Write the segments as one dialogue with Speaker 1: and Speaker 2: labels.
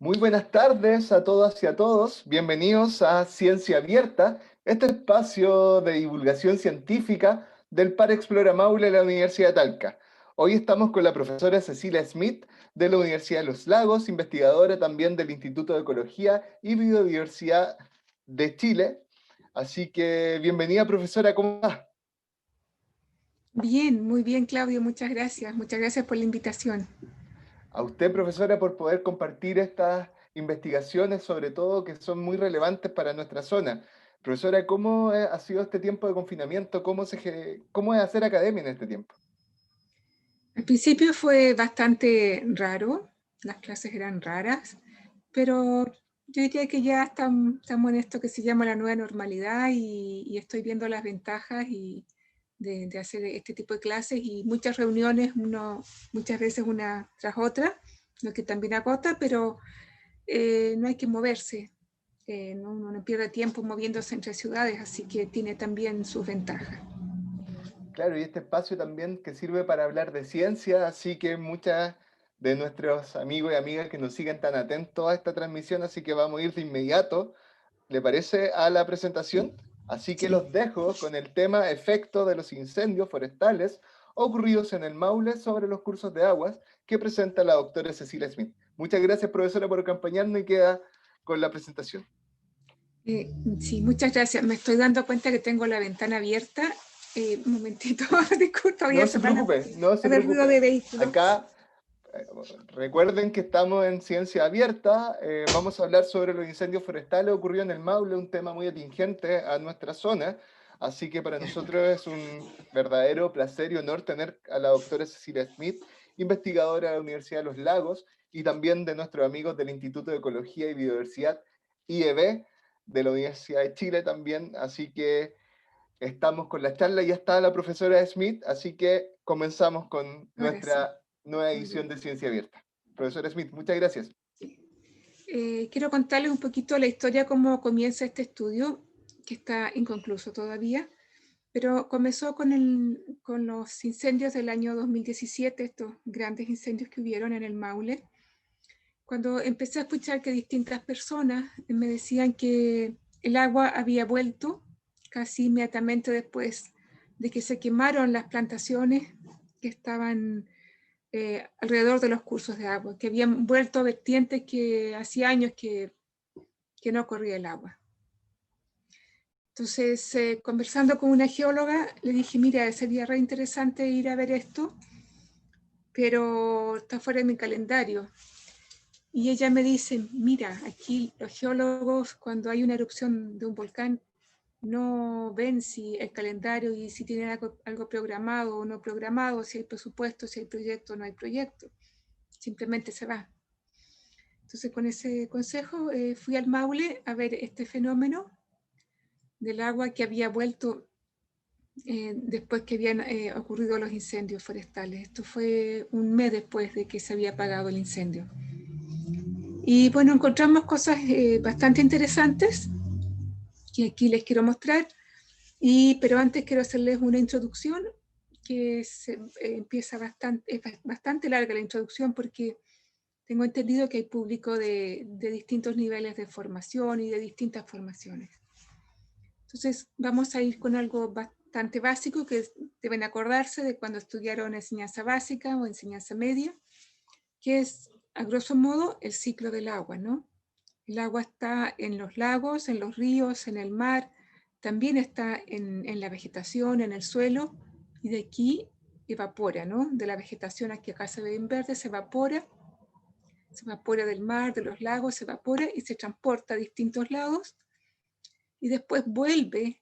Speaker 1: Muy buenas tardes a todas y a todos. Bienvenidos a Ciencia Abierta, este espacio de divulgación científica del Par Explora Maule de la Universidad de Talca. Hoy estamos con la profesora Cecilia Smith de la Universidad de Los Lagos, investigadora también del Instituto de Ecología y Biodiversidad de Chile. Así que bienvenida, profesora, ¿cómo va?
Speaker 2: Bien, muy bien, Claudio, muchas gracias. Muchas gracias por la invitación.
Speaker 1: A usted, profesora, por poder compartir estas investigaciones, sobre todo que son muy relevantes para nuestra zona. Profesora, ¿cómo ha sido este tiempo de confinamiento? ¿Cómo es hacer academia en este tiempo?
Speaker 2: Al principio fue bastante raro, las clases eran raras, pero yo diría que ya estamos en esto que se llama la nueva normalidad y estoy viendo las ventajas de hacer este tipo de clases y muchas reuniones, muchas veces una tras otra, lo que también agota, pero no hay que moverse. Uno no pierde tiempo moviéndose entre ciudades, así que tiene también sus ventajas.
Speaker 1: Claro, y este espacio también que sirve para hablar de ciencia, así que muchas de nuestros amigos y amigas que nos siguen tan atentos a esta transmisión, así que vamos a ir de inmediato, ¿le parece?, a la presentación. Así que
Speaker 2: Sí.
Speaker 1: los dejo con el tema efecto de los incendios forestales ocurridos en el Maule sobre los cursos de aguas que presenta la doctora Cecilia Smith. Muchas gracias, profesora, por acompañarnos y queda con la presentación.
Speaker 2: Sí, muchas gracias. Me estoy dando cuenta que tengo la ventana abierta. Un momentito, disculpa,
Speaker 1: No se preocupe, no se
Speaker 2: a ver ruido de
Speaker 1: preocupe.
Speaker 2: vehículo.
Speaker 1: Acá eh, recuerden que estamos en Ciencia Abierta, vamos a hablar sobre los incendios forestales ocurridos en el Maule, un tema muy atingente a nuestra zona, así que para nosotros es un verdadero placer y honor tener a la doctora Cecilia Smith, investigadora de la Universidad de Los Lagos y también de nuestros amigos del Instituto de Ecología y Biodiversidad, IEB, de la Universidad de Chile también, así que estamos con la charla, ya está la profesora Smith, así que comenzamos con
Speaker 2: Ahora sí,
Speaker 1: nuestra nueva
Speaker 2: muy
Speaker 1: edición
Speaker 2: bien.
Speaker 1: de Ciencia Abierta. Profesora Smith, muchas gracias.
Speaker 2: Quiero contarles un poquito la historia, cómo comienza este estudio, que está inconcluso todavía, pero comenzó con los incendios del año 2017, estos grandes incendios que hubieron en el Maule, cuando empecé a escuchar que distintas personas me decían que el agua había vuelto casi inmediatamente después de que se quemaron las plantaciones que estaban alrededor de los cursos de agua, que habían vuelto a vertientes que hacía años que no corría el agua. Entonces, conversando con una geóloga, le dije, mira, sería re interesante ir a ver esto, pero está fuera de mi calendario. Y ella me dice, mira, aquí los geólogos cuando hay una erupción de un volcán no ven si el calendario y si tienen algo programado o no programado, si hay presupuesto, si hay proyecto o no hay proyecto. Simplemente se va. Entonces con ese consejo fui al Maule a ver este fenómeno del agua que había vuelto después que habían ocurrido los incendios forestales. Esto fue un mes después de que se había apagado el incendio. Y bueno, encontramos cosas bastante interesantes que aquí les quiero mostrar, pero antes quiero hacerles una introducción empieza es bastante larga la introducción porque tengo entendido que hay público de distintos niveles de formación y de distintas formaciones. Entonces vamos a ir con algo bastante básico que deben acordarse de cuando estudiaron enseñanza básica o enseñanza media, que es a grosso modo el ciclo del agua, ¿no? El agua está en los lagos, en los ríos, en el mar, también está en la vegetación, en el suelo, y de aquí evapora, ¿no? De la vegetación, aquí acá se ve en verde, se evapora del mar, de los lagos, se evapora y se transporta a distintos lados, y después vuelve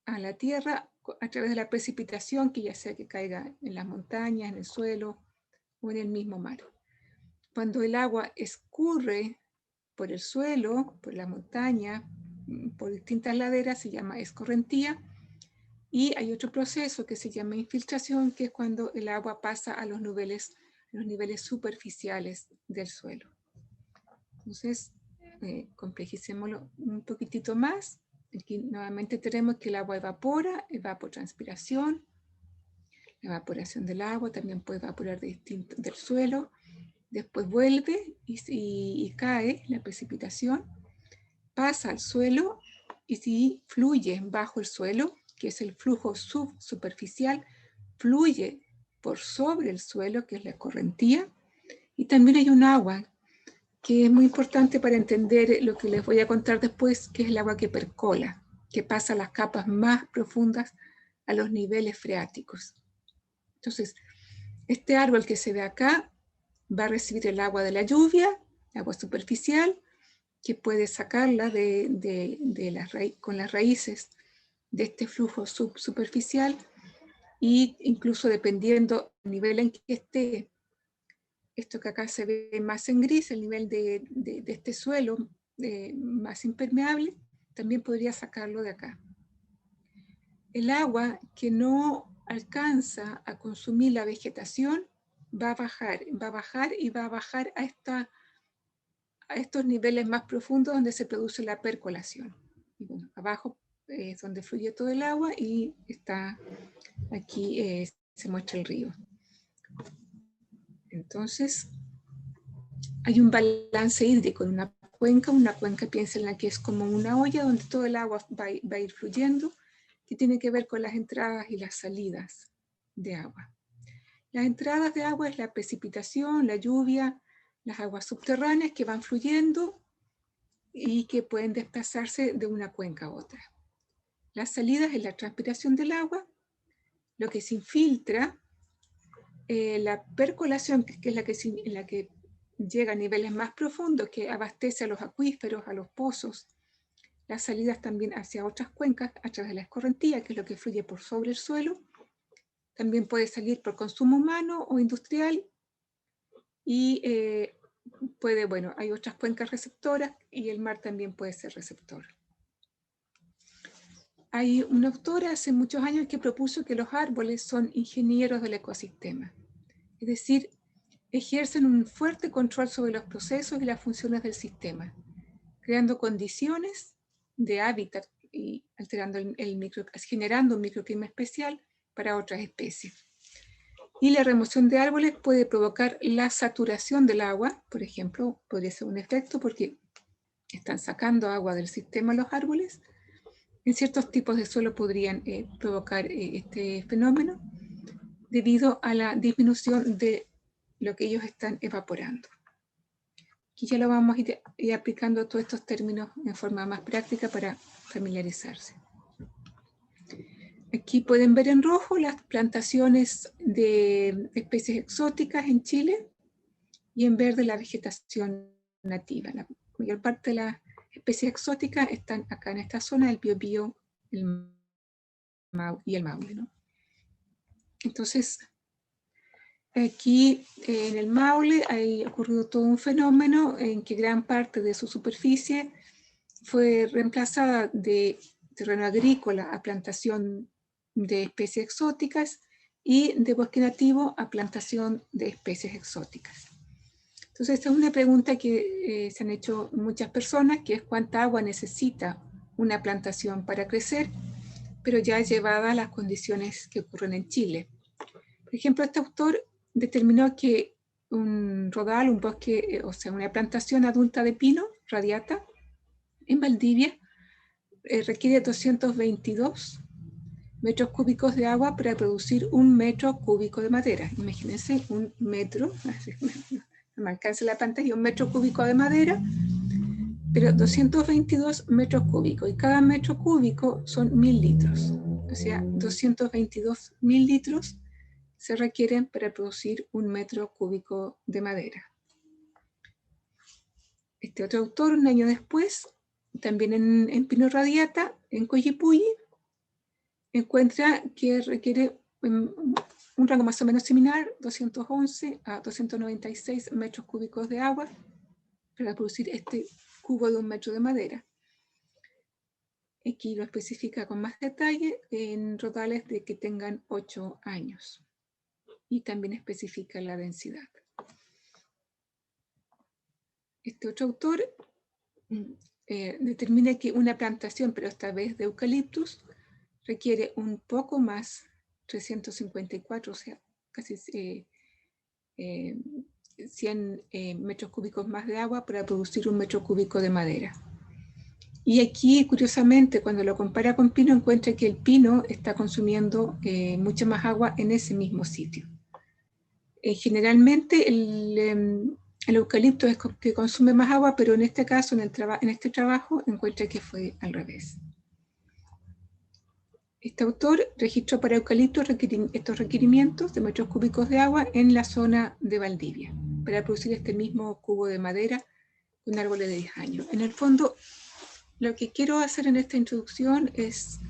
Speaker 2: a la tierra a través de la precipitación, que ya sea que caiga en las montañas, en el suelo o en el mismo mar. Cuando el agua escurre por el suelo, por la montaña, por distintas laderas, se llama escorrentía, y hay otro proceso que se llama infiltración, que es cuando el agua pasa a los niveles superficiales del suelo. Entonces, complejicémoslo un poquitito más. Aquí nuevamente tenemos que el agua evapora, evapotranspiración, la evaporación del agua también puede evaporar del suelo, después vuelve y cae la precipitación, pasa al suelo y si fluye bajo el suelo, que es el flujo subsuperficial, fluye por sobre el suelo, que es la escorrentía, y también hay un agua que es muy importante para entender lo que les voy a contar después, que es el agua que percola, que pasa a las capas más profundas, a los niveles freáticos. Entonces, este árbol que se ve acá va a recibir el agua de la lluvia, agua superficial, que puede sacarla con las raíces de este flujo subsuperficial, y incluso dependiendo del nivel en que esté, esto que acá se ve más en gris, el nivel de este suelo más impermeable, también podría sacarlo de acá. El agua que no alcanza a consumir la vegetación va a bajar y va a bajar a estos niveles más profundos donde se produce la percolación. Y bueno, abajo es donde fluye todo el agua y está aquí se muestra el río. Entonces, hay un balance hídrico en una cuenca piensa en la que es como una olla donde todo el agua va a ir fluyendo, que tiene que ver con las entradas y las salidas de agua. Las entradas de agua es la precipitación, la lluvia, las aguas subterráneas que van fluyendo y que pueden desplazarse de una cuenca a otra. Las salidas es la transpiración del agua, lo que se infiltra, la percolación, que es la que llega a niveles más profundos, que abastece a los acuíferos, a los pozos, las salidas también hacia otras cuencas a través de la escorrentía, que es lo que fluye por sobre el suelo. También puede salir por consumo humano o industrial, y hay otras cuencas receptoras, y el mar también puede ser receptor. Hay una autora hace muchos años que propuso que los árboles son ingenieros del ecosistema, es decir, ejercen un fuerte control sobre los procesos y las funciones del sistema, creando condiciones de hábitat y generando un microclima especial para otras especies. Y la remoción de árboles puede provocar la saturación del agua, por ejemplo, podría ser un efecto porque están sacando agua del sistema los árboles. En ciertos tipos de suelo podrían provocar este fenómeno debido a la disminución de lo que ellos están evaporando. Aquí ya lo vamos a ir aplicando todos estos términos en forma más práctica para familiarizarse. Aquí pueden ver en rojo las plantaciones de especies exóticas en Chile y en verde la vegetación nativa. La mayor parte de las especies exóticas están acá en esta zona del Biobío y el Maule, ¿no? Entonces, aquí en el Maule ha ocurrido todo un fenómeno en que gran parte de su superficie fue reemplazada de terreno agrícola a plantación de especies exóticas y de bosque nativo a plantación de especies exóticas. Entonces, esta es una pregunta que se han hecho muchas personas, que es cuánta agua necesita una plantación para crecer, pero ya llevada a las condiciones que ocurren en Chile. Por ejemplo, este autor determinó que un rodal, un bosque, o sea, una plantación adulta de pino, radiata, en Valdivia, requiere 222 metros cúbicos de agua para producir 1 metro cúbico de madera. Imagínense, 1 metro, no me alcanza la pantalla, 1 metro cúbico de madera, pero 222 metros cúbicos, y cada metro cúbico son 1000 litros. O sea, 222.000 litros se requieren para producir 1 metro cúbico de madera. Este otro autor, un año después, también en Pino Radiata, en Coyipulli, encuentra que requiere un rango más o menos similar, 211 a 296 metros cúbicos de agua para producir este cubo de 1 metro de madera. Aquí lo especifica con más detalle en rodales de que tengan 8 años. Y también especifica la densidad. Este otro autor determina que una plantación, pero esta vez de eucaliptus, requiere un poco más, 354, o sea, casi 100 metros cúbicos más de agua para producir 1 metro cúbico de madera. Y aquí, curiosamente, cuando lo compara con pino, encuentra que el pino está consumiendo mucha más agua en ese mismo sitio. Generalmente el eucalipto es que consume más agua, pero en este caso, en este trabajo, encuentra que fue al revés. Este autor registró para eucalipto estos requerimientos de metros cúbicos de agua en la zona de Valdivia, para producir este mismo cubo de madera con árboles de 10 años. En el fondo, lo que quiero hacer en esta introducción es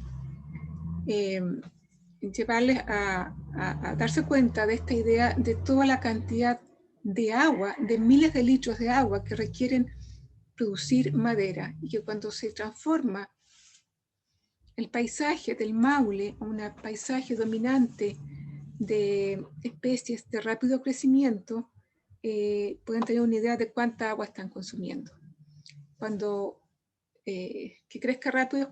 Speaker 2: llevarles a darse cuenta de esta idea de toda la cantidad de agua, de miles de litros de agua que requieren producir madera, y que cuando se transforma el paisaje del Maule a un paisaje dominante de especies de rápido crecimiento, pueden tener una idea de cuánta agua están consumiendo. Cuando que crezca rápido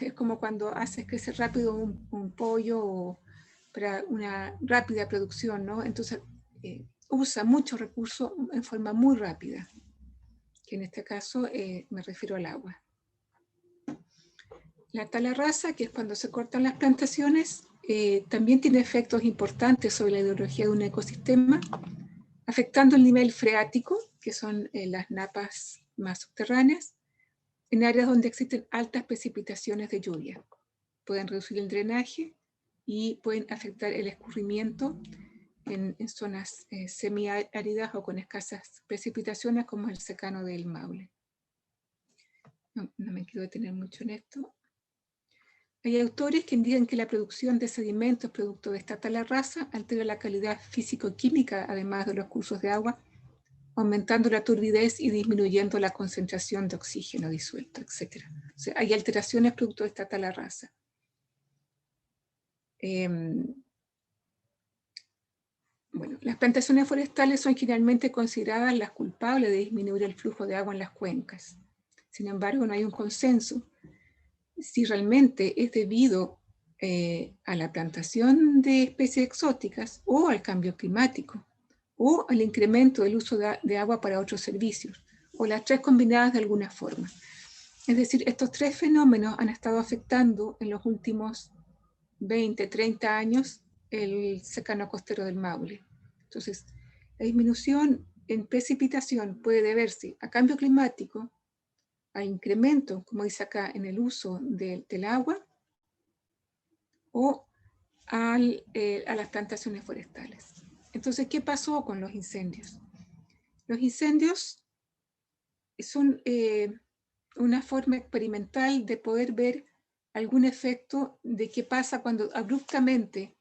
Speaker 2: es como cuando haces crecer rápido un pollo o para una rápida producción, ¿no? Entonces usa muchos recursos en forma muy rápida, que en este caso me refiero al agua. La tala rasa, que es cuando se cortan las plantaciones, también tiene efectos importantes sobre la hidrología de un ecosistema, afectando el nivel freático, que son las napas más subterráneas, en áreas donde existen altas precipitaciones de lluvia. Pueden reducir el drenaje y pueden afectar el escurrimiento en zonas semiáridas o con escasas precipitaciones, como el secano del Maule. No me quiero detener mucho en esto. Hay autores que indican que la producción de sedimentos producto de esta tala rasa altera la calidad físico-química, además de los cursos de agua, aumentando la turbidez y disminuyendo la concentración de oxígeno disuelto, etc. O sea, hay alteraciones producto de esta tala rasa. Bueno, las plantaciones forestales son generalmente consideradas las culpables de disminuir el flujo de agua en las cuencas. Sin embargo, no hay un consenso si realmente es debido a la plantación de especies exóticas o al cambio climático, o al incremento del uso de agua para otros servicios, o las tres combinadas de alguna forma. Es decir, estos tres fenómenos han estado afectando en los últimos 20, 30 años el secano costero del Maule. Entonces, la disminución en precipitación puede deberse a cambio climático, a incremento, como dice acá, en el uso del agua, o a las plantaciones forestales. Entonces, ¿qué pasó con los incendios? Los incendios son una forma experimental de poder ver algún efecto de qué pasa cuando abruptamente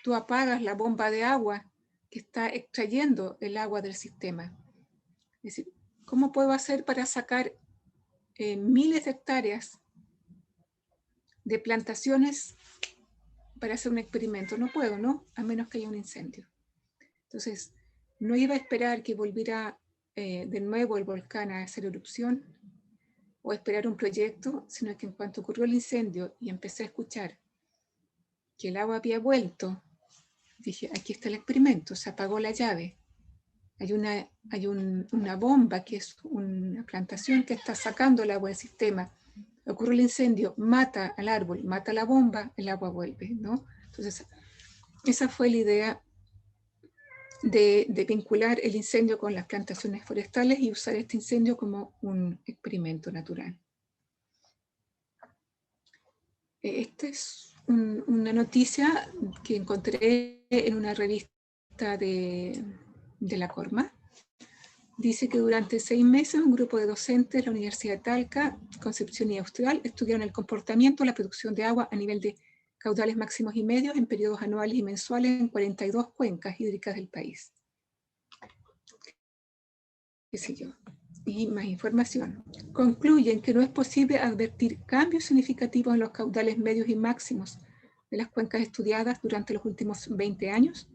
Speaker 2: tú apagas la bomba de agua que está extrayendo el agua del sistema. Es decir, ¿cómo puedo hacer para sacar miles de hectáreas de plantaciones para hacer un experimento? No puedo, ¿no? A menos que haya un incendio. Entonces, no iba a esperar que volviera de nuevo el volcán a hacer erupción o esperar un proyecto, sino que en cuanto ocurrió el incendio y empecé a escuchar que el agua había vuelto, dije, aquí está el experimento, se apagó la llave. Hay una bomba que es una plantación que está sacando el agua del sistema. Ocurre el incendio, mata al árbol, mata la bomba, el agua vuelve, ¿no? Entonces, esa fue la idea de vincular el incendio con las plantaciones forestales y usar este incendio como un experimento natural. Esta es una noticia que encontré en una revista de la Corma. Dice que durante 6 meses un grupo de docentes de la Universidad de Talca, Concepción y Austral estudiaron el comportamiento, la producción de agua a nivel de caudales máximos y medios en periodos anuales y mensuales en 42 cuencas hídricas del país. ¿Qué sé yo? Y más información. Concluyen que no es posible advertir cambios significativos en los caudales medios y máximos de las cuencas estudiadas durante los últimos 20 años,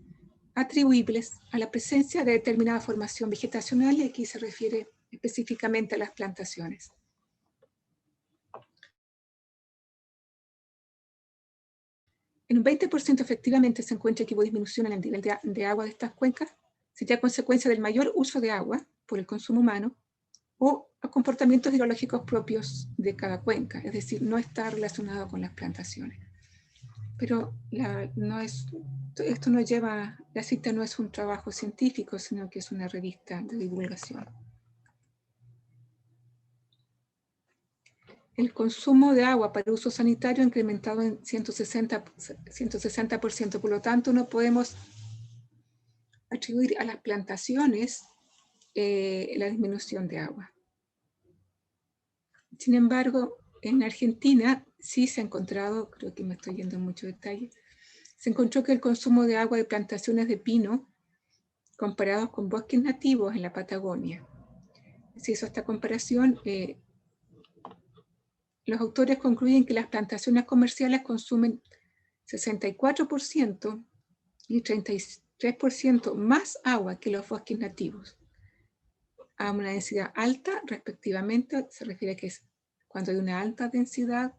Speaker 2: atribuibles a la presencia de determinada formación vegetacional, y aquí se refiere específicamente a las plantaciones. En un 20% efectivamente se encuentra que hubo disminución en el nivel de agua de estas cuencas. sería consecuencia del mayor uso de agua por el consumo humano o a comportamientos hidrológicos propios de cada cuenca, es decir, no está relacionado con las plantaciones. Pero esto no lleva, la cita no es un trabajo científico, sino que es una revista de divulgación. El consumo de agua para uso sanitario ha incrementado en 160%, por lo tanto no podemos atribuir a las plantaciones la disminución de agua. Sin embargo, en Argentina sí se ha encontrado, creo que me estoy yendo en mucho detalle, se encontró que el consumo de agua de plantaciones de pino comparados con bosques nativos en la Patagonia. Se hizo esta comparación. Los autores concluyen que las plantaciones comerciales consumen 64% y 33% más agua que los bosques nativos, a una densidad alta, respectivamente. Se refiere a que cuando hay una alta densidad,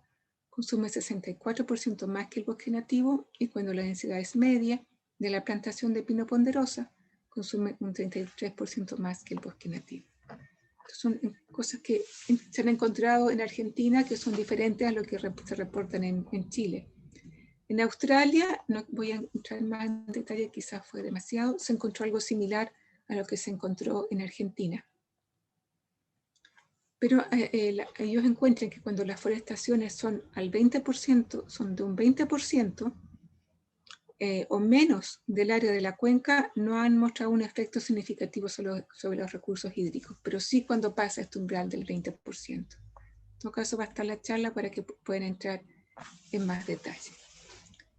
Speaker 2: consume 64% más que el bosque nativo, y cuando la densidad es media de la plantación de pino ponderosa, consume un 33% más que el bosque nativo. Son cosas que se han encontrado en Argentina que son diferentes a lo que se reportan en Chile. En Australia, no voy a entrar más en detalle, quizás fue demasiado, se encontró algo similar a lo que se encontró en Argentina. Pero ellos encuentran que cuando las forestaciones son al 20%, son de un 20% o menos del área de la cuenca, no han mostrado un efecto significativo sobre los recursos hídricos, pero sí cuando pasa este umbral del 20%. En todo caso va a estar la charla para que puedan entrar en más detalle.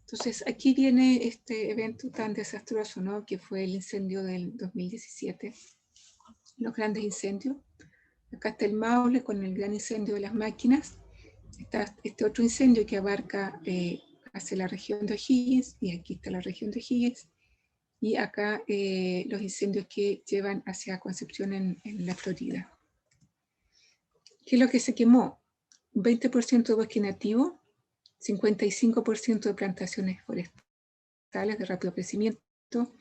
Speaker 2: Entonces aquí viene este evento tan desastroso, ¿no?, que fue el incendio del 2017, los grandes incendios. Acá está el Maule con el gran incendio de las máquinas. Está este otro incendio que abarca hacia la región de O'Higgins, y aquí está la región de O'Higgins. Y acá los incendios que llevan hacia Concepción en la Florida. ¿Qué es lo que se quemó? 20% de bosque nativo, 55% de plantaciones forestales de rápido crecimiento,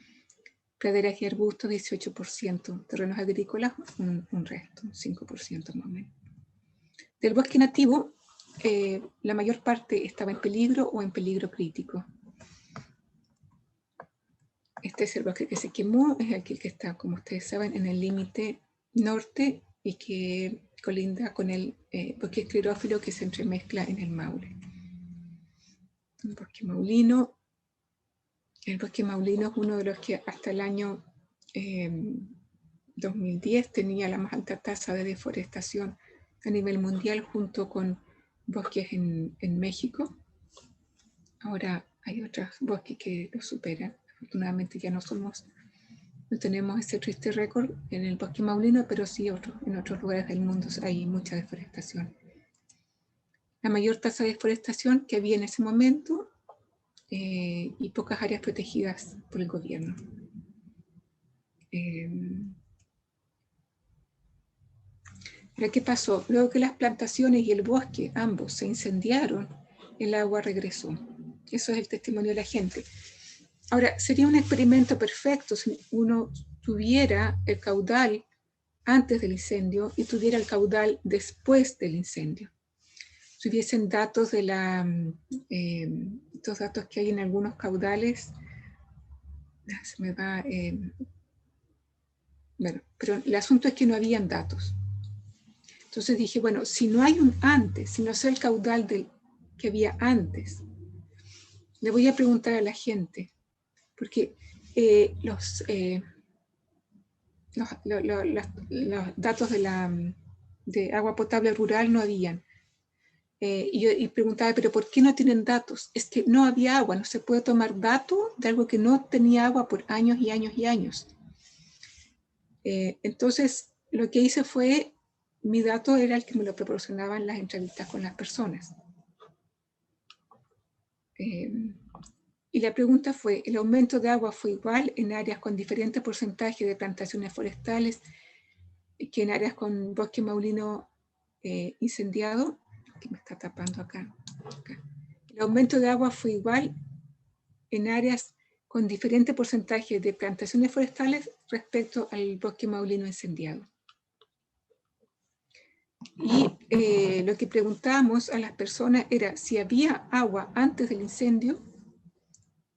Speaker 2: praderas y arbustos 18%, terrenos agrícolas un resto, un 5% más o menos. Del bosque nativo, la mayor parte estaba en peligro o en peligro crítico. Este es el bosque que se quemó, es aquel que está, como ustedes saben, en el límite norte y que colinda con el bosque esclerófilo que se entremezcla en el Maule. El bosque maulino es uno de los que hasta el año 2010 tenía la más alta tasa de deforestación a nivel mundial, junto con bosques en México. Ahora hay otros bosques que lo superan. Afortunadamente ya no tenemos ese triste récord en el bosque maulino, pero sí en otros lugares del mundo hay mucha deforestación. La mayor tasa de deforestación que había en ese momento y pocas áreas protegidas por el gobierno. Pero ¿qué pasó? Luego que las plantaciones y el bosque, ambos, se incendiaron, el agua regresó. Eso es el testimonio de la gente. Ahora, sería un experimento perfecto si uno tuviera el caudal antes del incendio y tuviera el caudal después del incendio. Si hubiesen datos de estos datos que hay en algunos caudales, se me va... bueno, pero el asunto es que no habían datos. Entonces dije, bueno, si no hay un antes, si no sé el caudal que había antes, le voy a preguntar a la gente, porque los datos de agua potable rural no habían. Y preguntaba, pero ¿por qué no tienen datos? Es que no había agua, no se puede tomar datos de algo que no tenía agua por años y años y años. Entonces, lo que hice fue, mi dato era el que me lo proporcionaban las entrevistas con las personas. Y la pregunta fue, ¿el aumento de agua fue igual en áreas con diferentes porcentajes de plantaciones forestales que en áreas con bosque maulino incendiado? Que me está tapando acá. El aumento de agua fue igual en áreas con diferentes porcentajes de plantaciones forestales respecto al bosque maulino incendiado. Y lo que preguntábamos a las personas era si había agua antes del incendio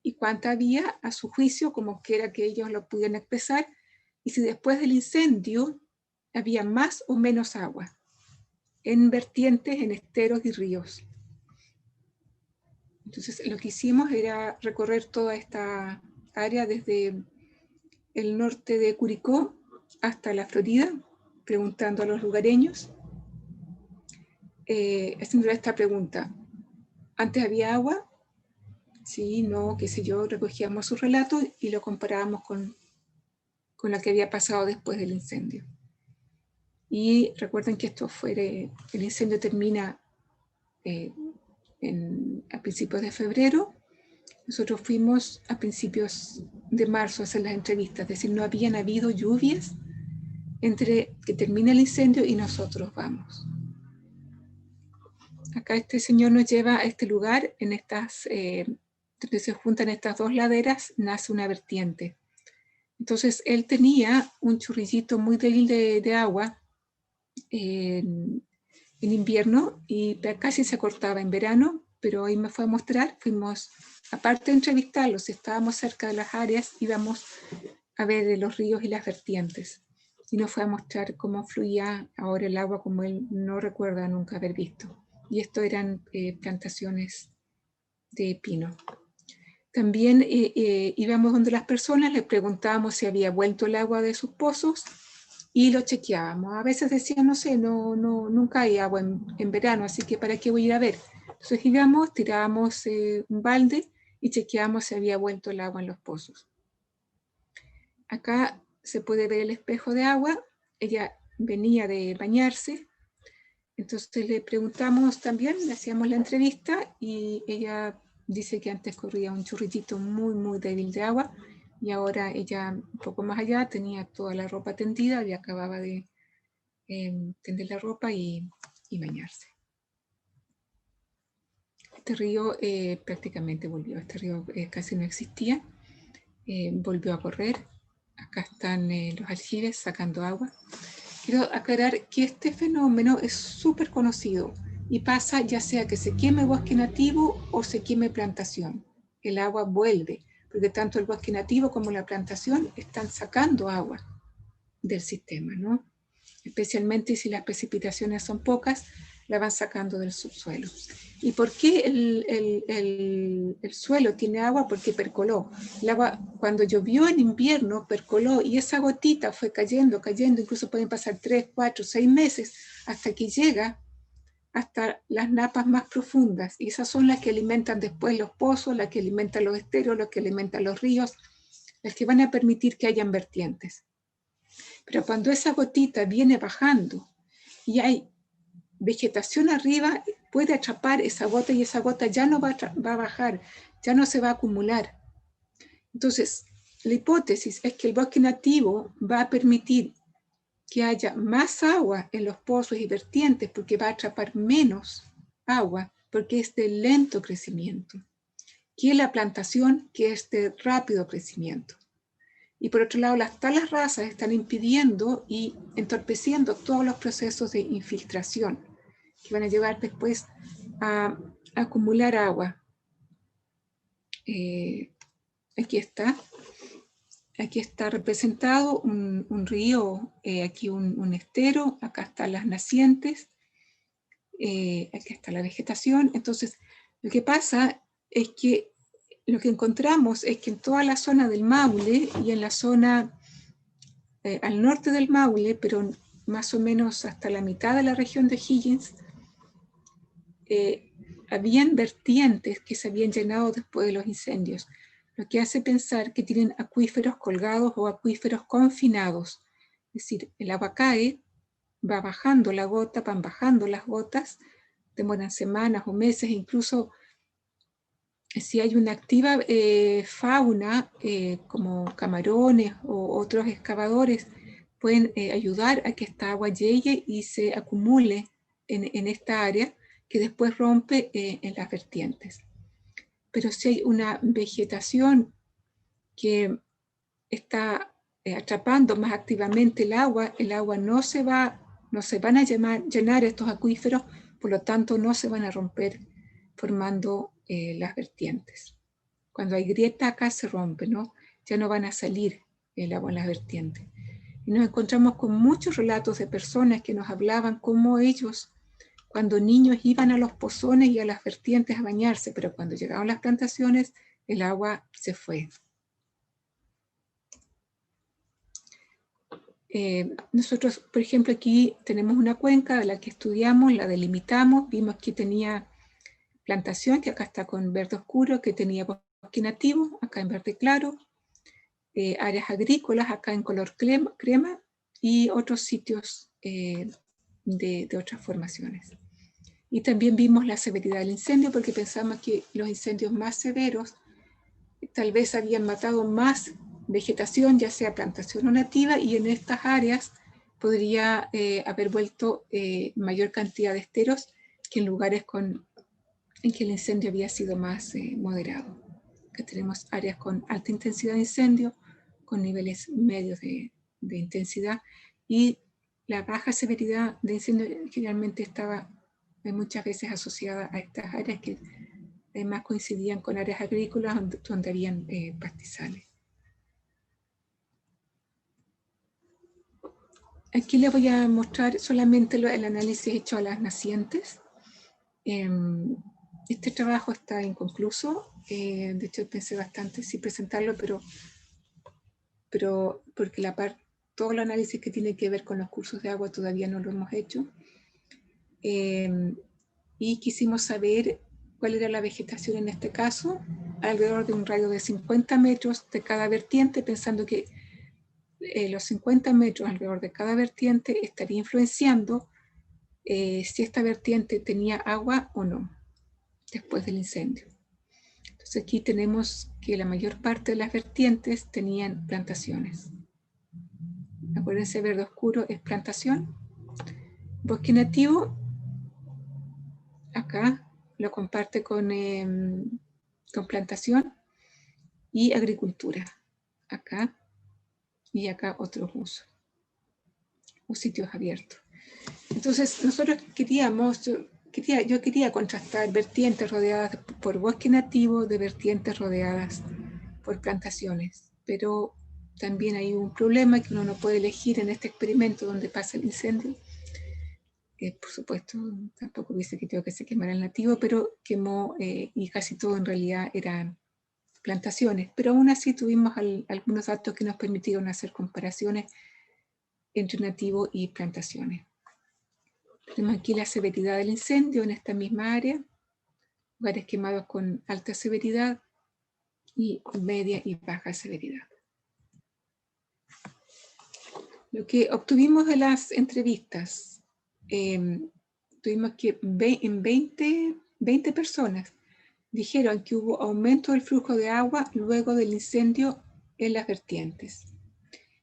Speaker 2: y cuánta había a su juicio, como quiera que ellos lo pudieran expresar, y si después del incendio había más o menos agua en vertientes, en esteros y ríos. Entonces lo que hicimos era recorrer toda esta área desde el norte de Curicó hasta la Florida, preguntando a los lugareños, haciendo esta pregunta: ¿antes había agua? Sí, no, qué sé yo. Recogíamos sus relatos y lo comparábamos con lo que había pasado después del incendio. Y recuerden que el incendio termina a principios de febrero. Nosotros fuimos a principios de marzo a hacer las entrevistas, es decir, no habían habido lluvias entre que termina el incendio y nosotros vamos. Acá este señor nos lleva a este lugar, en estas, donde se juntan estas dos laderas, nace una vertiente. Entonces él tenía un chorrillito muy débil de agua en invierno y casi se cortaba en verano, pero ahí me fue a mostrar, fuimos, aparte de entrevistarlos, estábamos cerca de las áreas, íbamos a ver los ríos y las vertientes. Y nos fue a mostrar cómo fluía ahora el agua como él no recuerda nunca haber visto. Y esto eran plantaciones de pino. También íbamos donde las personas, les preguntábamos si había vuelto el agua de sus pozos y lo chequeábamos. A veces decían, no sé, nunca hay agua en verano, así que ¿para qué voy a ir a ver? Entonces íbamos, tirábamos un balde y chequeábamos si había vuelto el agua en los pozos. Acá se puede ver el espejo de agua. Ella venía de bañarse, entonces le preguntamos también, le hacíamos la entrevista y ella dice que antes corría un chorrillito muy, muy débil de agua y ahora ella, un poco más allá, tenía toda la ropa tendida y acababa de tender la ropa y bañarse. Este río prácticamente volvió, este río casi no existía, volvió a correr. Acá están los aljibes sacando agua. Quiero aclarar que este fenómeno es súper conocido y pasa ya sea que se queme bosque nativo o se queme plantación. El agua vuelve, porque tanto el bosque nativo como la plantación están sacando agua del sistema, ¿no? Especialmente si las precipitaciones son pocas, la van sacando del subsuelo. ¿Y por qué el suelo tiene agua? Porque percoló. El agua, cuando llovió en invierno, percoló y esa gotita fue cayendo, incluso pueden pasar 3, 4, 6 meses hasta que llega hasta las napas más profundas. Y esas son las que alimentan después los pozos, las que alimentan los esteros, las que alimentan los ríos, las que van a permitir que hayan vertientes. Pero cuando esa gotita viene bajando y hay vegetación arriba, puede atrapar esa gota y esa gota ya no va a bajar, ya no se va a acumular. Entonces, la hipótesis es que el bosque nativo va a permitir que haya más agua en los pozos y vertientes porque va a atrapar menos agua porque es de lento crecimiento, que la plantación, que es de rápido crecimiento. Y por otro lado, las talas rasas están impidiendo y entorpeciendo todos los procesos de infiltración que van a llevar después a acumular agua. Aquí está representado un río, aquí un estero, acá están las nacientes, aquí está la vegetación. Entonces, lo que pasa es que lo que encontramos es que en toda la zona del Maule y en la zona al norte del Maule, pero más o menos hasta la mitad de la región de Higgins, habían vertientes que se habían llenado después de los incendios, lo que hace pensar que tienen acuíferos colgados o acuíferos confinados. Es decir, el agua cae, va bajando la gota, van bajando las gotas, demoran semanas o meses, incluso si hay una activa fauna como camarones o otros excavadores, pueden ayudar a que esta agua llegue y se acumule en esta área que después rompe en las vertientes. Pero si hay una vegetación que está atrapando más activamente el agua no se van a llenar estos acuíferos, por lo tanto no se van a romper formando las vertientes. Cuando hay grieta acá se rompe, ¿no? Ya no van a salir el agua en las vertientes. Y nos encontramos con muchos relatos de personas que nos hablaban cómo ellos, cuando niños, iban a los pozones y a las vertientes a bañarse, pero cuando llegaron las plantaciones, el agua se fue. Nosotros, por ejemplo, aquí tenemos una cuenca de la que estudiamos, la delimitamos, vimos que tenía plantación, que acá está con verde oscuro, que tenía bosque nativo, acá en verde claro, áreas agrícolas, acá en color crema, y otros sitios de otras formaciones. Y también vimos la severidad del incendio, porque pensamos que los incendios más severos tal vez habían matado más vegetación, ya sea plantación o nativa, y en estas áreas podría haber vuelto mayor cantidad de esteros que en lugares en que el incendio había sido más moderado. Acá tenemos áreas con alta intensidad de incendio, con niveles medios de intensidad, y la baja severidad de incendio generalmente estaba muchas veces asociada a estas áreas que además coincidían con áreas agrícolas donde habían pastizales. Aquí les voy a mostrar solamente el análisis hecho a las nacientes. Este trabajo está inconcluso, de hecho pensé bastante si presentarlo, pero porque todo el análisis que tiene que ver con los cursos de agua todavía no lo hemos hecho. Y quisimos saber cuál era la vegetación en este caso, alrededor de un radio de 50 metros de cada vertiente, pensando que los 50 metros alrededor de cada vertiente estaría influenciando si esta vertiente tenía agua o no después del incendio. Entonces aquí tenemos que la mayor parte de las vertientes tenían plantaciones. Acuérdense, verde oscuro es plantación. Bosque nativo, acá lo comparte con plantación y agricultura. Acá y acá otros usos o sitios abiertos. Entonces nosotros yo quería contrastar vertientes rodeadas por bosque nativo de vertientes rodeadas por plantaciones, pero también hay un problema que uno no puede elegir en este experimento donde pasa el incendio. Por supuesto, tampoco hubiese querido que se quemara el nativo, pero quemó y casi todo en realidad eran plantaciones, pero aún así tuvimos algunos datos que nos permitieron hacer comparaciones entre nativo y plantaciones. Tenemos aquí la severidad del incendio en esta misma área, lugares quemados con alta severidad y media y baja severidad. Lo que obtuvimos de las entrevistas, tuvimos que en 20 personas dijeron que hubo aumento del flujo de agua luego del incendio en las vertientes.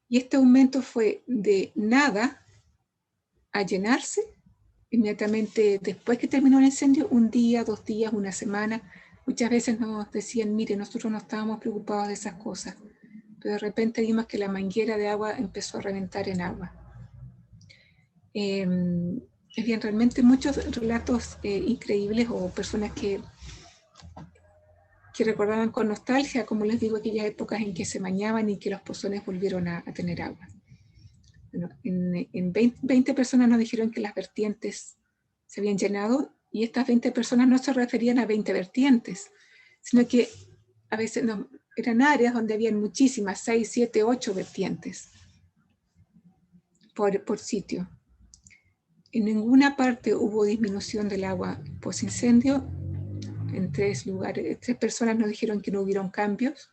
Speaker 2: Y este aumento fue de nada a llenarse inmediatamente después que terminó el incendio, un día, 2 días, una semana. Muchas veces nos decían, mire, nosotros no estábamos preocupados de esas cosas, pero de repente vimos que la manguera de agua empezó a reventar en agua. Bien, realmente muchos relatos increíbles o personas que recordaban con nostalgia, como les digo, aquellas épocas en que se bañaban y que los pozones volvieron a tener agua. Bueno, en 20 personas nos dijeron que las vertientes se habían llenado, y estas 20 personas no se referían a 20 vertientes, sino que a veces eran áreas donde habían muchísimas, 6, 7, 8 vertientes por sitio. En ninguna parte hubo disminución del agua post-incendio. En 3 lugares, 3 personas nos dijeron que no hubieron cambios.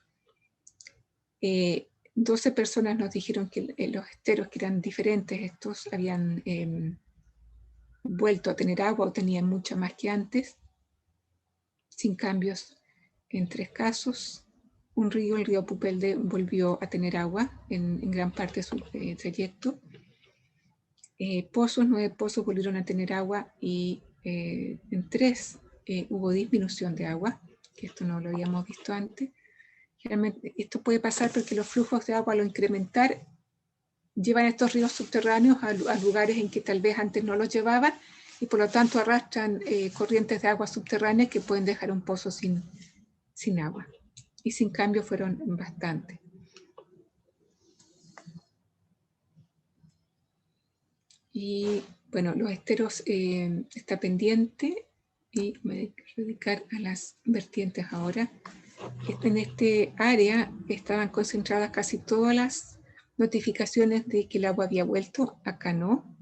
Speaker 2: 12 personas nos dijeron que los esteros que eran diferentes, estos habían vuelto a tener agua o tenían mucha más que antes, sin cambios en 3 casos. Un río, el río Pupelde, volvió a tener agua en gran parte de su trayecto. Pozos, 9 pozos volvieron a tener agua, y en 3 hubo disminución de agua, que esto no lo habíamos visto antes. Generalmente esto puede pasar porque los flujos de agua, al incrementar, llevan estos ríos subterráneos a lugares en que tal vez antes no los llevaban, y por lo tanto arrastran corrientes de agua subterráneas que pueden dejar un pozo sin agua. Y sin cambio fueron bastantes. Y bueno, los esteros está pendiente, y me voy a dedicar a las vertientes ahora. En este área estaban concentradas casi todas las notificaciones de que el agua había vuelto. Acá no.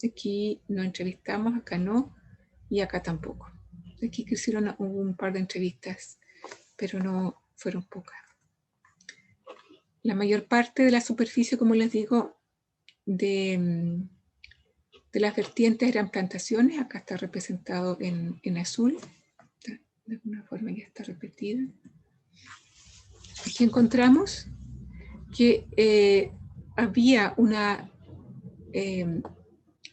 Speaker 2: Aquí no entrevistamos, acá no, y acá tampoco. Aquí hicieron un par de entrevistas, pero no fueron pocas. La mayor parte de la superficie, como les digo, de las vertientes eran plantaciones. Acá está representado en azul. De alguna forma ya está repetida. Aquí encontramos que había una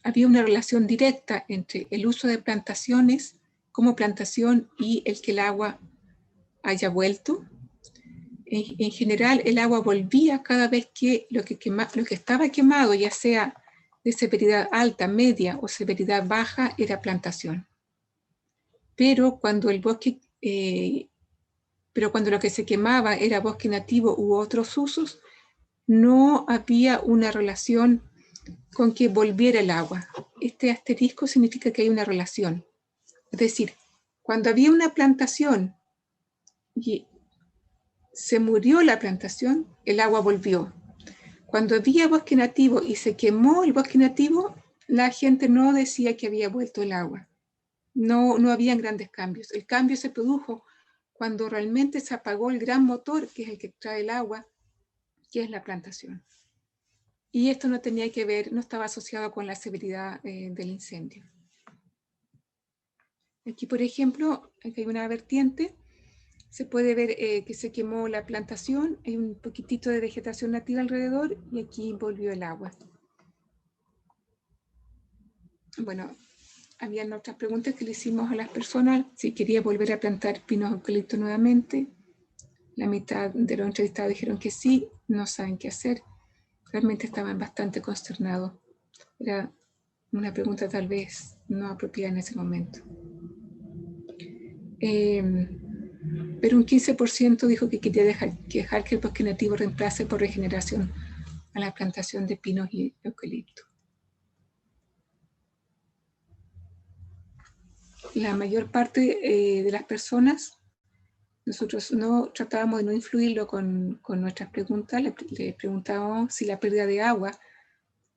Speaker 2: relación directa entre el uso de plantaciones como plantación y el que el agua haya vuelto. En general, el agua volvía cada vez que lo que estaba quemado, ya sea de severidad alta, media o severidad baja, era plantación. Pero cuando el bosque, cuando lo que se quemaba era bosque nativo u otros usos, no había una relación con que volviera el agua. Este asterisco significa que hay una relación. Es decir, cuando había una plantación y se murió la plantación, el agua volvió. Cuando había bosque nativo y se quemó el bosque nativo, la gente no decía que había vuelto el agua. No habían grandes cambios. El cambio se produjo cuando realmente se apagó el gran motor, que es el que trae el agua, que es la plantación. Y esto no tenía que ver, no estaba asociado con la severidad del incendio. Aquí, por ejemplo, aquí hay una vertiente. Se puede ver que se quemó la plantación, hay un poquitito de vegetación nativa alrededor y aquí volvió el agua. Bueno, habían otras preguntas que le hicimos a las personas, si quería volver a plantar pinos eucaliptos nuevamente. La mitad de los entrevistados dijeron que sí, no saben qué hacer. Realmente estaban bastante consternados. Era una pregunta tal vez no apropiada en ese momento. Pero un 15% dijo que quería dejar que el bosque nativo reemplace por regeneración a la plantación de pinos y eucalipto. La mayor parte de las personas, nosotros no tratábamos de no influirlo con nuestras preguntas, le preguntábamos si la pérdida de agua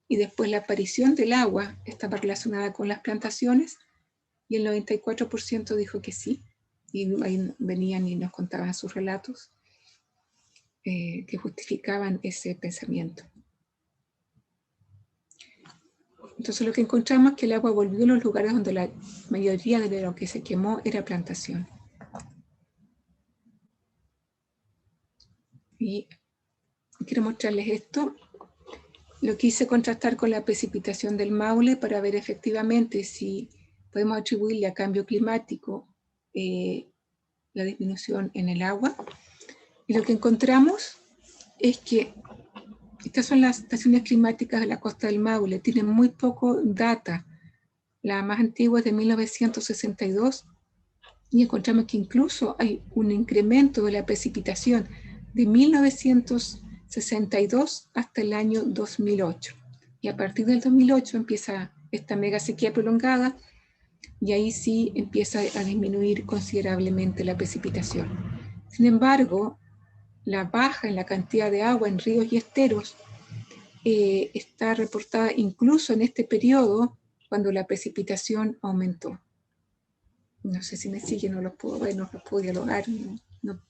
Speaker 2: y después la aparición del agua estaba relacionada con las plantaciones, y el 94% dijo que sí, y ahí venían y nos contaban sus relatos que justificaban ese pensamiento. Entonces lo que encontramos es que el agua volvió a los lugares donde la mayoría de lo que se quemó era plantación. Y quiero mostrarles esto. Lo quise contrastar con la precipitación del Maule para ver efectivamente si podemos atribuirle a cambio climático la disminución en el agua. Y lo que encontramos es que estas son las estaciones climáticas de la costa del Maule, tienen muy poco data. La más antigua es de 1962, y encontramos que incluso hay un incremento de la precipitación de 1962 hasta el año 2008. Y a partir del 2008 empieza esta mega sequía prolongada, y ahí sí empieza a disminuir considerablemente la precipitación. Sin embargo, la baja en la cantidad de agua en ríos y esteros está reportada incluso en este periodo, cuando la precipitación aumentó. No sé si me siguen, no los puedo ver, no los puedo dialogar, no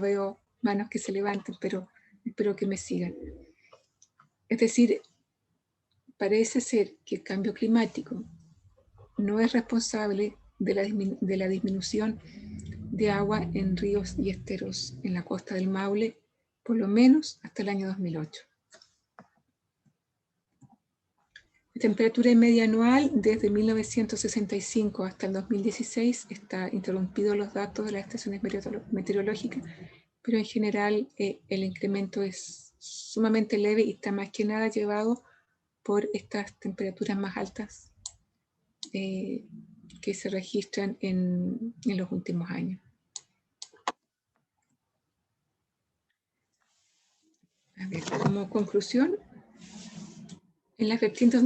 Speaker 2: veo manos que se levanten, pero espero que me sigan. Es decir, parece ser que el cambio climático no es responsable de la disminución de agua en ríos y esteros en la costa del Maule, por lo menos hasta el año 2008. La temperatura media anual desde 1965 hasta el 2016 está interrumpido los datos de las estaciones meteorológicas, pero en general el incremento es sumamente leve y está más que nada llevado por estas temperaturas más altas que se registran en los últimos años. A ver, como conclusión, en las vertientes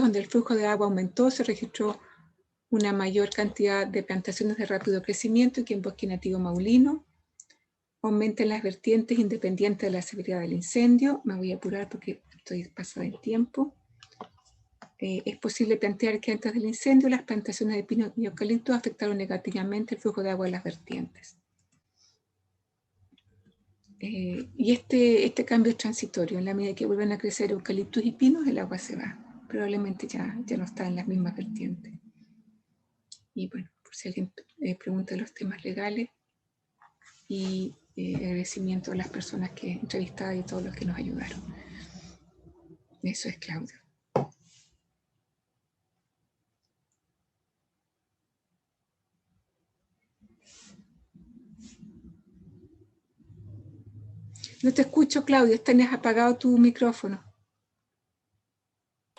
Speaker 2: donde el flujo de agua aumentó, se registró una mayor cantidad de plantaciones de rápido crecimiento que en bosque nativo maulino. Aumenta en las vertientes independientes de la severidad del incendio. Me voy a apurar porque estoy pasada el tiempo. Es posible plantear que antes del incendio las plantaciones de pino y eucalipto afectaron negativamente el flujo de agua de las vertientes. Y este cambio es transitorio. En la medida que vuelven a crecer eucaliptos y pinos, el agua se va. Probablemente ya no está en las mismas vertientes. Y bueno, por si alguien pregunta los temas legales, y agradecimiento a las personas que entrevistadas y a todos los que nos ayudaron. Eso es, Claudio. No te escucho, Claudio, tienes apagado tu micrófono.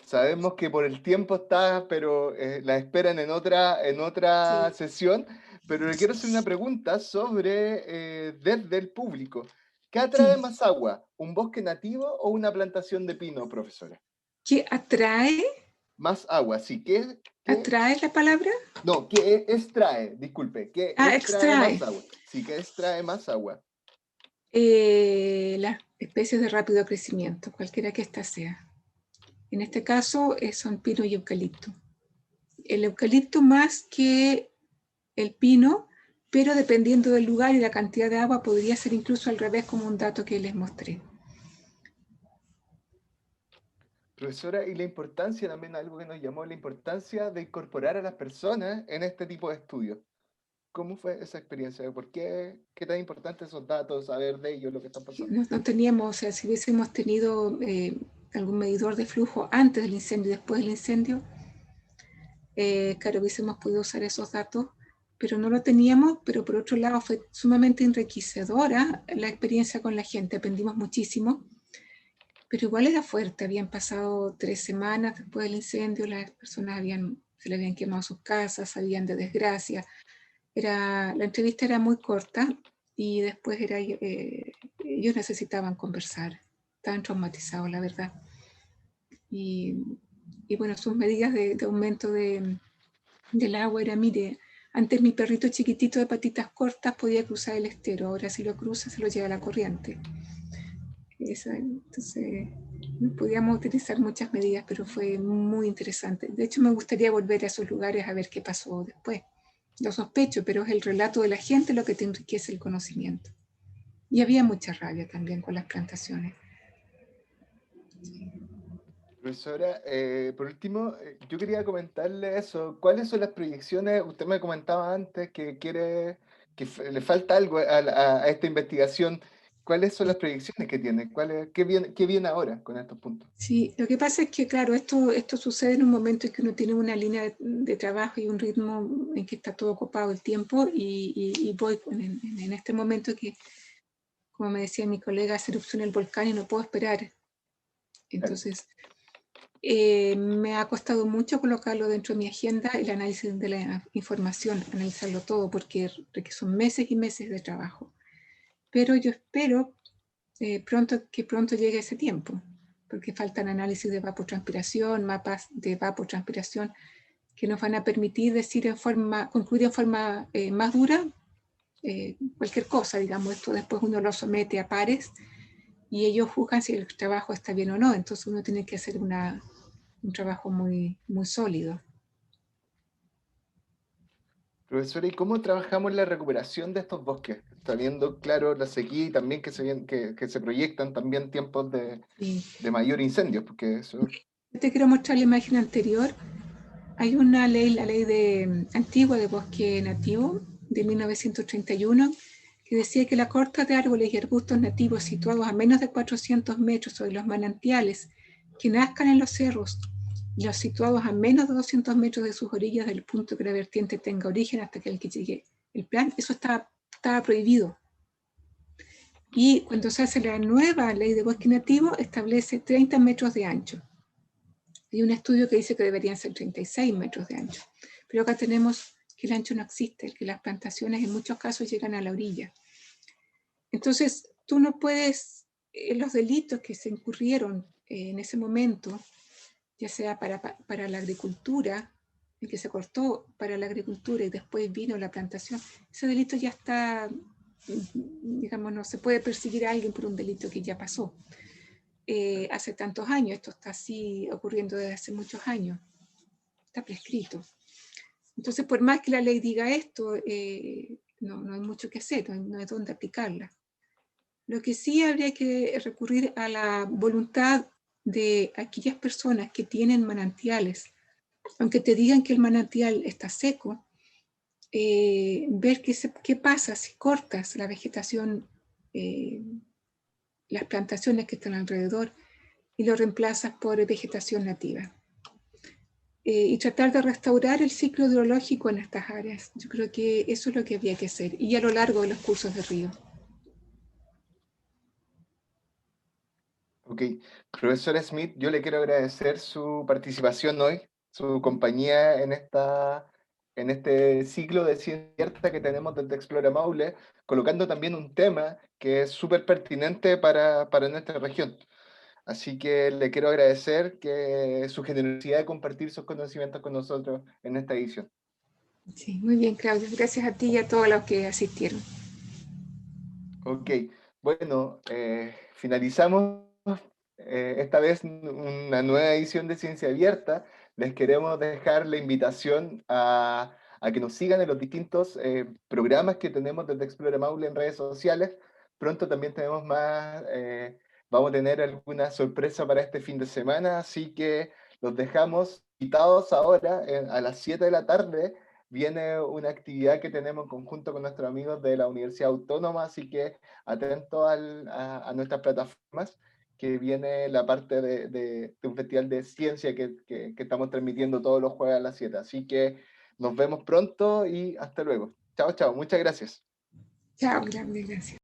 Speaker 1: Sabemos que por el tiempo está, pero la esperan en otra
Speaker 2: Sí.
Speaker 1: sesión, pero le quiero hacer una pregunta sobre desde el público. ¿Qué atrae más agua? ¿Un bosque nativo o una plantación de pino, profesora?
Speaker 2: ¿Qué atrae?
Speaker 1: Más agua, sí. ¿Qué
Speaker 2: ¿Atrae la palabra?
Speaker 1: No, ¿qué extrae? Disculpe, ¿qué extrae más agua? Sí, ¿qué extrae más agua?
Speaker 2: Las especies de rápido crecimiento, cualquiera que ésta sea. En este caso son pino y eucalipto. El eucalipto más que el pino, pero dependiendo del lugar y la cantidad de agua podría ser incluso al revés, como un dato que les mostré.
Speaker 1: Profesora, y la importancia también, algo que nos llamó la importancia de incorporar a las personas en este tipo de estudios. ¿Cómo fue esa experiencia? ¿Por qué tan importantes esos datos, saber de ellos, lo que está pasando?
Speaker 2: No teníamos, o sea, si hubiésemos tenido algún medidor de flujo antes del incendio y después del incendio, claro, hubiésemos podido usar esos datos, pero no lo teníamos. Pero por otro lado fue sumamente enriquecedora la experiencia con la gente, aprendimos muchísimo, pero igual era fuerte. Habían pasado 3 semanas después del incendio, las personas se le habían quemado sus casas, sabían de desgracia. La entrevista era muy corta y después ellos necesitaban conversar, estaban traumatizados, la verdad. Y bueno, sus medidas de aumento del agua era, mire, antes mi perrito chiquitito de patitas cortas podía cruzar el estero, ahora si lo cruza se lo lleva la corriente. Entonces, no podíamos utilizar muchas medidas, pero fue muy interesante. De hecho, me gustaría volver a esos lugares a ver qué pasó después. Lo sospecho, pero es el relato de la gente lo que te enriquece el conocimiento. Y había mucha rabia también con las plantaciones.
Speaker 1: Profesora, por último, yo quería comentarle eso. ¿Cuáles son las proyecciones? Usted me comentaba antes que le falta algo a esta investigación. ¿Cuáles son las proyecciones que tiene? ¿Qué viene ahora con estos puntos?
Speaker 2: Sí, lo que pasa es que, claro, esto sucede en un momento en que uno tiene una línea de trabajo y un ritmo en que está todo ocupado el tiempo, y voy en este momento que, como me decía mi colega, hace erupción el volcán y no puedo esperar. Entonces, me ha costado mucho colocarlo dentro de mi agenda, el análisis de la información, analizarlo todo, porque son meses y meses de trabajo. Pero yo espero que pronto llegue ese tiempo, porque faltan análisis de evapotranspiración, mapas de evapotranspiración que nos van a permitir concluir en forma más dura cualquier cosa. Digamos, esto después uno lo somete a pares y ellos juzgan si el trabajo está bien o no. Entonces uno tiene que hacer un trabajo muy, muy sólido.
Speaker 1: Profesora, ¿y cómo trabajamos la recuperación de estos bosques? Está viendo, claro, la sequía y también que se proyectan también tiempos de mayor incendio, porque eso...
Speaker 2: Te quiero mostrar la imagen anterior. Hay una ley, la ley antigua de bosque nativo de 1931, que decía que la corta de árboles y arbustos nativos situados a menos de 400 metros sobre los manantiales que nazcan en los cerros, y los situados a menos de 200 metros de sus orillas del punto que la vertiente tenga origen hasta que el que llegue el plan, eso estaba prohibido. Y cuando se hace la nueva ley de bosque nativo, establece 30 metros de ancho. Hay un estudio que dice que deberían ser 36 metros de ancho. Pero acá tenemos que el ancho no existe, que las plantaciones en muchos casos llegan a la orilla. Entonces, tú no puedes, los delitos que se incurrieron en ese momento, ya sea para la agricultura, el que se cortó para la agricultura y después vino la plantación, ese delito ya está, digamos, no se puede perseguir a alguien por un delito que ya pasó. Hace tantos años, esto está así ocurriendo desde hace muchos años, está prescrito. Entonces, por más que la ley diga esto, no hay mucho que hacer, no hay dónde aplicarla. Lo que sí habría que recurrir a la voluntad de aquellas personas que tienen manantiales, aunque te digan que el manantial está seco, ver qué pasa si cortas la vegetación, las plantaciones que están alrededor, y lo reemplazas por vegetación nativa. Y tratar de restaurar el ciclo hidrológico en estas áreas. Yo creo que eso es lo que había que hacer, y a lo largo de los cursos de río.
Speaker 1: Ok, profesor Smith, yo le quiero agradecer su participación hoy, su compañía en este ciclo de ciencia abierta que tenemos desde Explora Maule, colocando también un tema que es súper pertinente para nuestra región. Así que le quiero agradecer que su generosidad de compartir sus conocimientos con nosotros en esta edición.
Speaker 2: Sí, muy bien, Claudia. Gracias a ti y a todos los que asistieron.
Speaker 1: Ok, bueno, finalizamos esta vez una nueva edición de Ciencia Abierta. Les queremos dejar la invitación a que nos sigan en los distintos programas que tenemos desde Explora Maule en redes sociales. Pronto también tenemos más, vamos a tener alguna sorpresa para este fin de semana, así que los dejamos invitados ahora a las 7 de la tarde. Viene una actividad que tenemos en conjunto con nuestros amigos de la Universidad Autónoma, así que atentos a nuestras plataformas, que viene la parte de un festival de ciencia que estamos transmitiendo todos los jueves a las 7. Así que nos vemos pronto y hasta luego. Chao, chao. Muchas gracias.
Speaker 2: Chao, gracias.